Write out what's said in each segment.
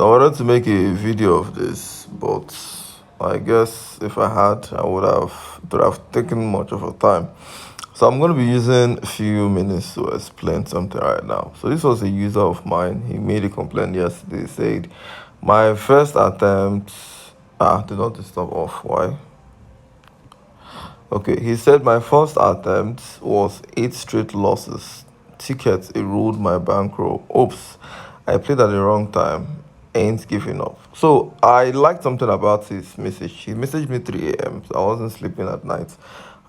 So I wanted to make a video of this, but I guess if I had, it would have taken much of a time. So I'm going to be using a few minutes to explain something right now. So this was a user of mine. He made a complaint yesterday. He said, my first attempt, do not disturb off. Why? Okay, he said my first attempt was 8 straight losses. Tickets erode my bankroll. Oops, I played at the wrong time. Ain't giving up. So I liked something about his message. He messaged me 3 a.m. So I wasn't sleeping at night.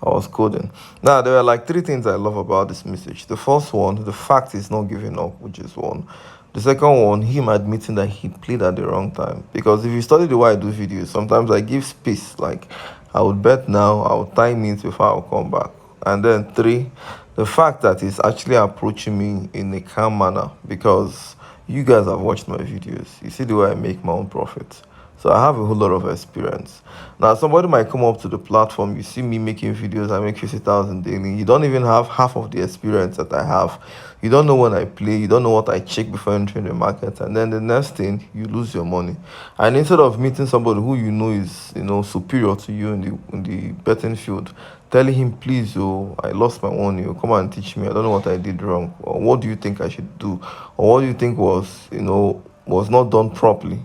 I was coding. Now there are like three things I love about this message. The first one, the fact he's not giving up, which is one. The second one, him admitting that he played at the wrong time. Because if you study the way I do videos, sometimes I give space. Like I would bet now, I would time it before I'll come back. And then three, the fact that he's actually approaching me in a calm manner. Because you guys have watched my videos. You see the way I make my own profit. So I have a whole lot of experience. Now somebody might come up to the platform, you see me making videos, I make 50,000 daily. You don't even have half of the experience that I have. You don't know when I play, you don't know what I check before entering the market, and then the next thing you lose your money. And instead of meeting somebody who you know is superior to you in the betting field, telling him, please, I lost my money, come and teach me, I don't know what I did wrong, or what do you think I should do, or what do you think was not done properly.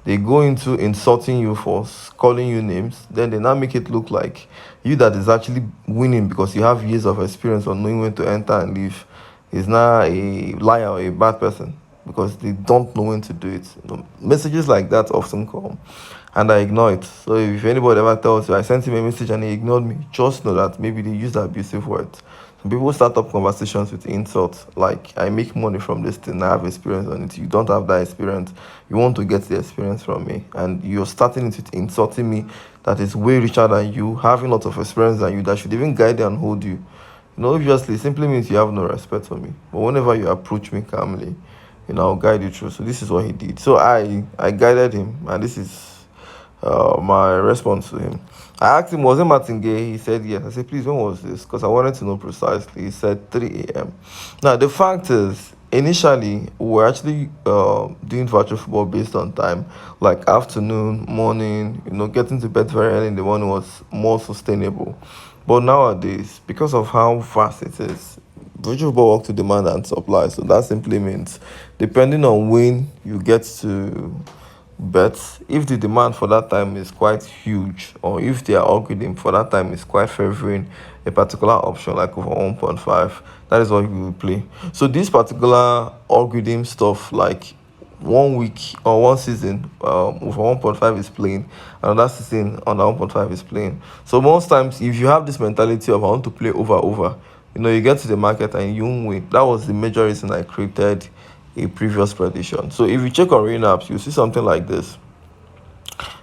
They go into insulting you first, calling you names, then they now make it look like you that is actually winning because you have years of experience on knowing when to enter and leave is now a liar or a bad person because they don't know when to do it. Messages like that often come and I ignore it. So if anybody ever tells you I sent him a message and he ignored me, just know that maybe they use abusive words. Some people start up conversations with insults like I make money from this thing, I have experience on it. You don't have that experience. You want to get the experience from me, and you're starting it with insulting me that is way richer than you, having lots of experience than you, that should even guide you and hold you. Obviously, it simply means you have no respect for me. But whenever you approach me calmly, I'll guide you through. So this is what he did. So I guided him, and this is my response to him. I asked him, was it martingale? He said yes. I said, please, when was this? Because I wanted to know precisely. He said 3 a.m. Now, the fact is, initially, we were actually doing virtual football based on time, like afternoon, morning, getting to bed very early in the morning was more sustainable. But nowadays, because of how fast it is, virtual football work to demand and supply. So that simply means, depending on when you get to but if the demand for that time is quite huge, or if their algorithm for that time is quite favoring a particular option like over 1.5, that is what you will play. So this particular algorithm stuff, like 1 week or 1 season, over 1.5 is playing, another season under 1.5 is playing. So most times, if you have this mentality of I want to play over, you get to the market and you won't win. That was the major reason I created a previous prediction. So if you check on rain apps, you see something like this.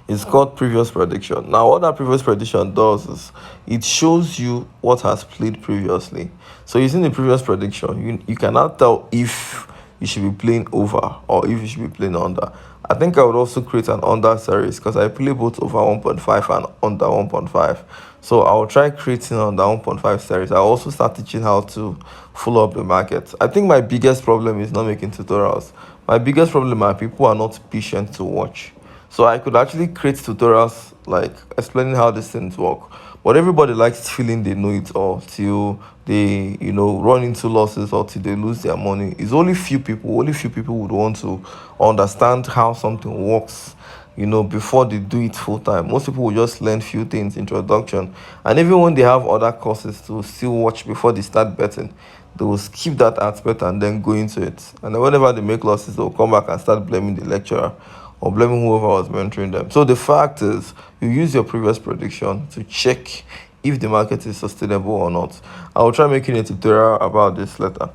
It's called previous prediction. Now, what that previous prediction does is it shows you what has played previously. So using the previous prediction, you cannot tell if you should be playing over or if you should be playing under. I think I would also create an under series because I play both over 1.5 and under 1.5. So I'll try creating under 1.5 series. I also start teaching how to follow up the market. I think my biggest problem is not making tutorials. My biggest problem are people are not patient to watch. So I could actually create tutorials like explaining how these things work. But everybody likes feeling they know it all till they, run into losses or till they lose their money. It's only few people would want to understand how something works, before they do it full time. Most people will just learn few things, introduction. And even when they have other courses to still watch before they start betting, they will skip that aspect and then go into it. And then whenever they make losses, they'll come back and start blaming the lecturer or blaming whoever was mentoring them. So the fact is, you use your previous prediction to check if the market is sustainable or not. I will try making a tutorial about this later.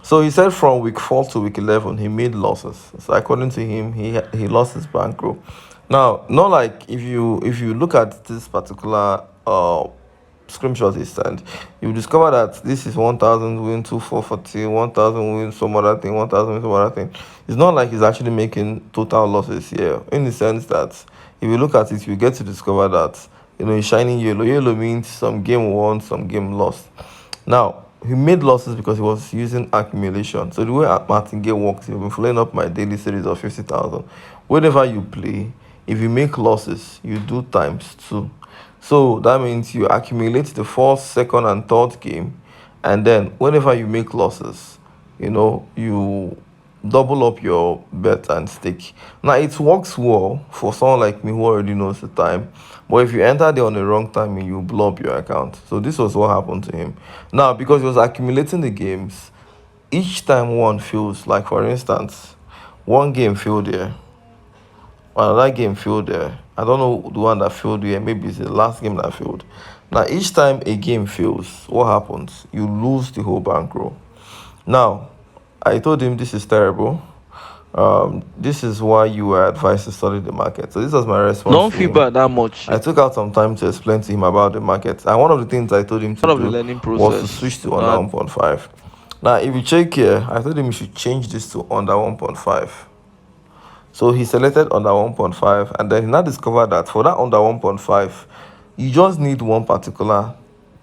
So he said from week 4 to week 11, he made losses. So according to him, he lost his bankroll. Now, not like if you look at this particular screenshots he sent, you discover that this is 1,000 win, 2,440, 1,000 win, some other thing, 1,000 win, some other thing. It's not like he's actually making total losses here, in the sense that if you look at it, you get to discover that, he's shining yellow. Yellow means some game won, some game lost. Now, he made losses because he was using accumulation. So the way martingale works, you've been following up my daily series of 50,000. Whenever you play, if you make losses, you do times two. So that means you accumulate the first, second, and third game, and then whenever you make losses, you double up your bet and stake. Now it works well for someone like me who already knows the time, but if you enter there on the wrong timing, you blow up your account. So this was what happened to him. Now because he was accumulating the games, each time one fails, like for instance, one game failed there, another game failed there. I don't know the one that failed here. Maybe it's the last game that failed. Now each time a game fails, what happens? You lose the whole bankroll. Now, I told him this is terrible. This is why you were advised to study the market. So this was my response Don't to feel him. bad that much. I took out some time to explain to him about the market. And one of the things I told him to Part of the do learning was to process. switch to under 1.5. Now, if you check here, I told him he should change this to under 1.5. So he selected under 1.5, and then he now discovered that for that under 1.5, you just need one particular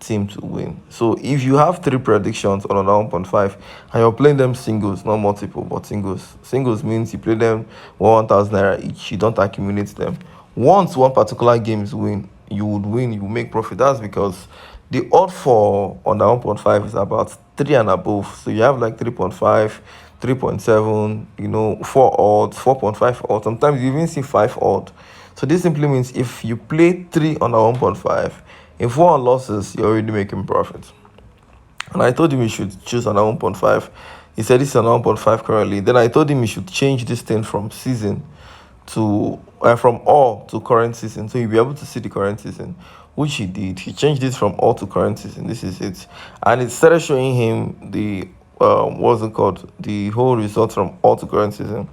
team to win. So if you have three predictions on under 1.5 and you're playing them singles, not multiple, but singles. Singles means you play them 1,000 naira each, you don't accumulate them. Once one particular game is win, you would win, you will make profit. That's because the odd for under 1.5 is about 3 and above. So you have like 3.5, 3.7, 4 odd, 4.5 odd. Sometimes you even see 5 odd. So this simply means if you play 3 under 1.5, in 4 on losses, you're already making profit. And I told him he should choose under 1.5. He said this is under 1.5 currently. Then I told him he should change this thing from season to from all to current season, so you'll be able to see the current season, which he did. He changed this from all to current season. This is it, and it started showing him the what's it called, the whole result from all to current season.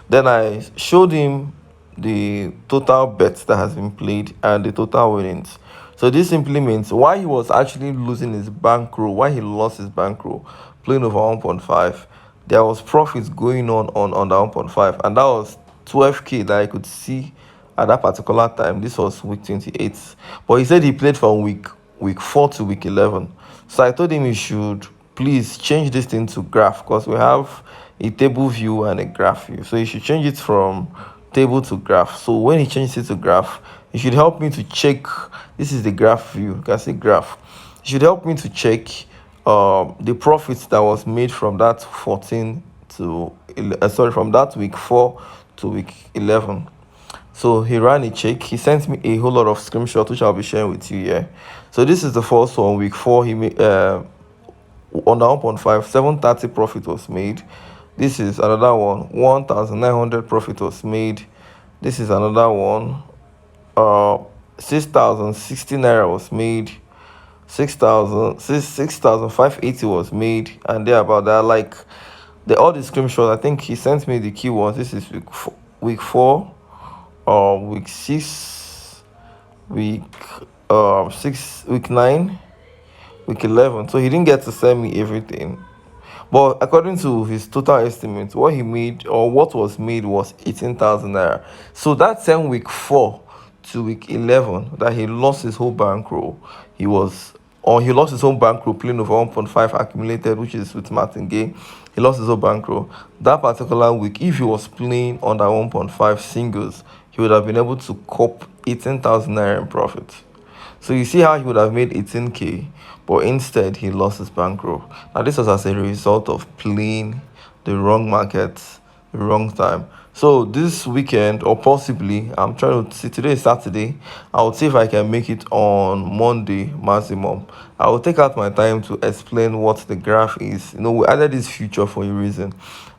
Then I showed him the total bets that has been played and the total winnings. So this simply means why he was actually losing his bankroll, why he lost his bankroll playing over 1.5. There was profits going on the 1.5, and that was 12K that I could see at that particular time. This was week 28. But he said he played from week 4 to week 11. So I told him he should please change this thing to graph, because we have a table view and a graph view. So you should change it from table to graph. So when he changes it to graph, it should help me to check. This is the graph view. You can see graph. It should help me to check the profits that was made from that 14 to from that week 4 to week 11. So he ran a check. He sent me a whole lot of screenshots, which I'll be sharing with you here. So this is the first one. Week 4, he made on the 1.5, 730 profit was made. This is another one, 1,900 profit was made. This is another one, 6,060 naira was made. 6,580 was made, and there about that. Like all the screenshots, I think he sent me the key ones. This is week 4, week 6, week 6, week 9, week 11. So he didn't get to send me everything. But according to his total estimate, what he made or what was made was 18,000 naira. So that same week 4 to week 11 that he lost his whole bankroll, he lost his whole bankroll playing over 1.5 accumulated, which is with martingale. He lost his whole bankroll. That particular week, if he was playing under 1.5 singles, he would have been able to cop 18,000 naira in profit. So you see how he would have made 18K, but instead he lost his bankroll. Now this was as a result of playing the wrong market, the wrong time. So this weekend, or possibly, I'm trying to see, today is Saturday. I will see if I can make it on Monday maximum. I will take out my time to explain what the graph is. We added this feature for a reason.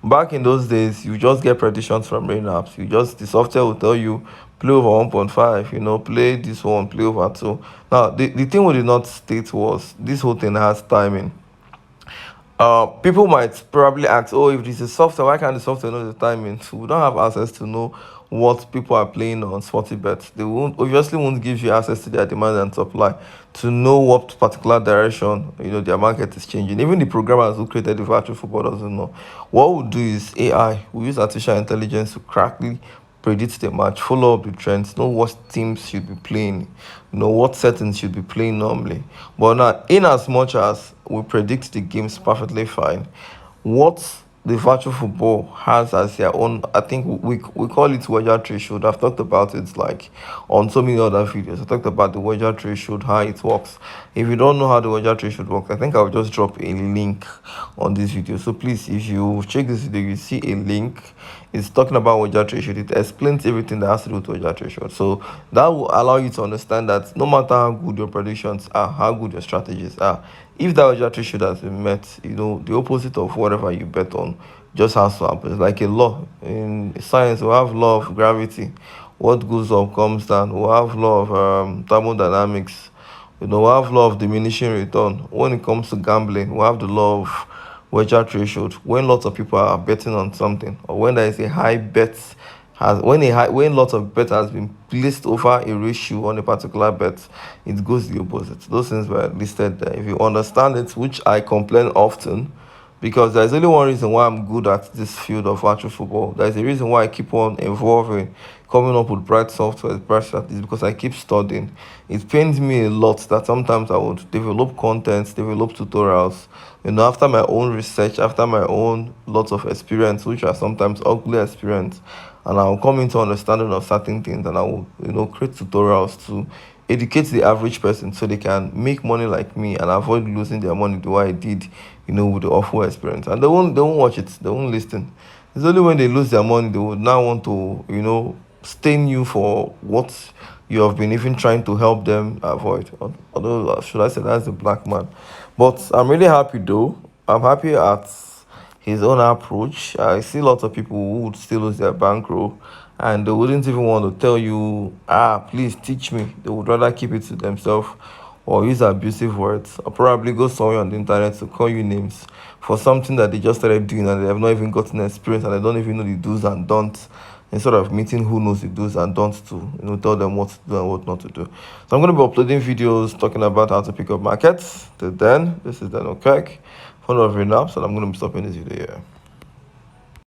Back in those days, you just get predictions from rain apps. The software will tell you play over 1.5, play this one, play over 2. Now the thing we did not state was this whole thing has timing. People might probably ask, oh, if this is software, why can't the software know the timing? So we don't have access to know what people are playing on sporty bets. They won't give you access to their demand and supply to know what particular direction their market is changing. Even the programmers who created the virtual football doesn't know. What we'll do is AI. We use artificial intelligence to crackly predict the match, follow up the trends, know what teams should be playing, know what settings should be playing normally. But now, in as much as we predict the games perfectly fine, what the virtual football has as their own, I think we call it wager threshold. I've talked about it like on so many other videos. I talked about the wager threshold, how it works. If you don't know how the wager threshold works, I think I'll just drop a link on this video. So please, if you check this video, you see a link. It's talking about wager threshold. It explains everything that has to do with wager threshold. So that will allow you to understand that no matter how good your predictions are, how good your strategies are, if that wager threshold has been met, the opposite of whatever you bet on just has to happen. It's like a law. In science, we have law of gravity. What goes up comes down. We have law of thermodynamics. We have law of diminishing return. When it comes to gambling, we have the law of wager threshold. When lots of people are betting on something, or when there is a high bet, when lots of bet has been placed over a ratio on a particular bet, it goes the opposite. Those things were listed there. If you understand it, which I complain often, because there's only one reason why I'm good at this field of actual football. There's a reason why I keep on evolving, coming up with bright software, bright strategies, because I keep studying. It pains me a lot that sometimes I would develop content, develop tutorials, after my own research, after my own lots of experience, which are sometimes ugly experience, and I'll come into understanding of certain things, and I will, create tutorials to educate the average person so they can make money like me and avoid losing their money the way I did, with the awful experience. And they won't watch it, they won't listen. It's only when they lose their money they would now want to, stain you for what you have been even trying to help them avoid. Although, should I say that's the black man? But I'm really happy though. I'm happy at his own approach. I see lots of people who would still lose their bankroll and they wouldn't even want to tell you, please teach me. They would rather keep it to themselves or use abusive words or probably go somewhere on the internet to call you names for something that they just started doing and they have not even gotten experience and they don't even know the do's and don'ts instead of meeting who knows the do's and don'ts to tell them what to do and what not to do. So I'm going to be uploading videos talking about how to pick up markets. Till then, this is Dan Okek, founder of Renaps, and I'm going to be stopping this video here.